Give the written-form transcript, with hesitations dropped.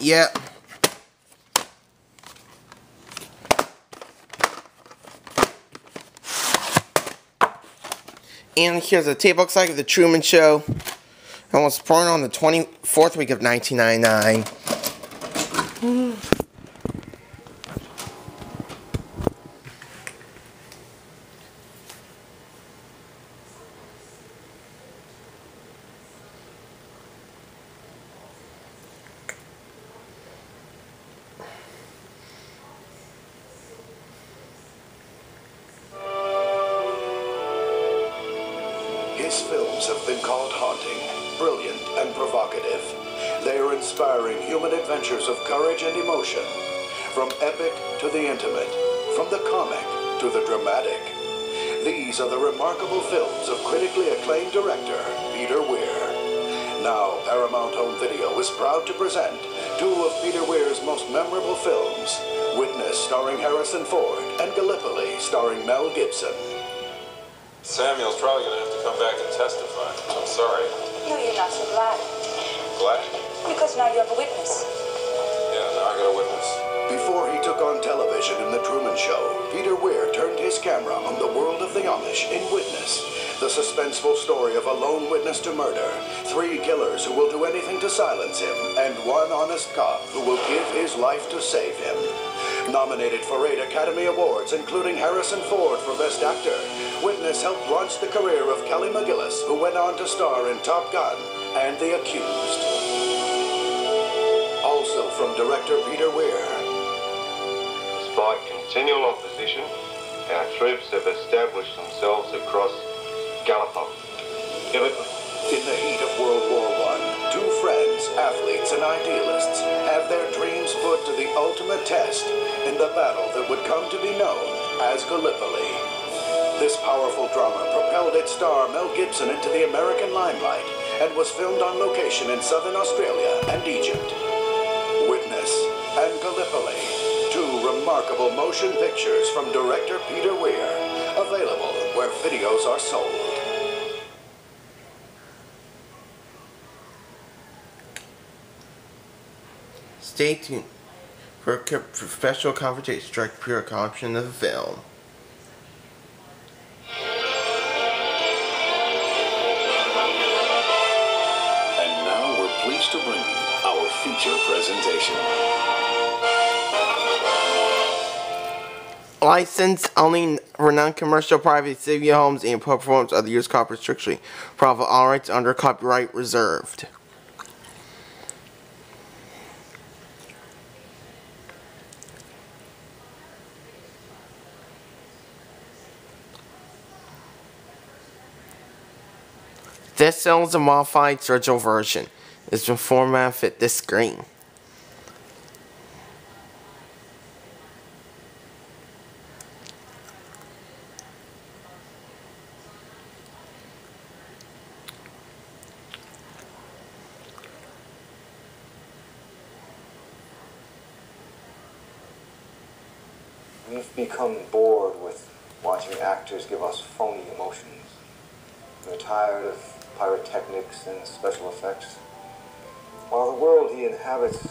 Yep. And here's a tape looks like of the Truman Show. It was born on the 24th week of 1999. His films have been called haunting, brilliant, and provocative. They are inspiring human adventures of courage and emotion. From epic to the intimate, from the comic to the dramatic. These are the remarkable films of critically acclaimed director Peter Weir. Now, Paramount Home Video is proud to present two of Peter Weir's most memorable films, Witness starring Harrison Ford and Gallipoli starring Mel Gibson. Samuel's probably going to have to come back and testify. I'm sorry. No, you're not so glad. Glad? Because now you have a witness. Yeah, now I got a witness. Before he took on television in The Truman Show, Peter Weir turned his camera on the world of the Amish in Witness, the suspenseful story of a lone witness to murder, 3 killers who will do anything to silence him, and 1 honest cop who will give his life to save him. Nominated for 8 Academy Awards, including Harrison Ford for Best Actor, Witness helped launch the career of Kelly McGillis, who went on to star in Top Gun and The Accused. Also from director Peter Weir. Despite continual opposition, our troops have established themselves across Gallipoli. In the heat of World War I, 2 friends, athletes, and idealists have their dreams put to the ultimate test in the battle that would come to be known as Gallipoli. This powerful drama propelled its star Mel Gibson into the American limelight and was filmed on location in southern Australia and Egypt. Witness and Gallipoli, 2 remarkable motion pictures from director Peter Weir, available where videos are sold. Stay tuned for a special confrontation direct pure collection of the film. And now we're pleased to bring you our feature presentation. Licensed only for non-commercial private studio homes and performance of the use copyright strictly. Private all rights under copyright reserved. This is a modified digital version. It's been formatted to fit this screen. We've become bored with watching actors give us phony emotions. We're tired of pyrotechnics and special effects. While the world he inhabits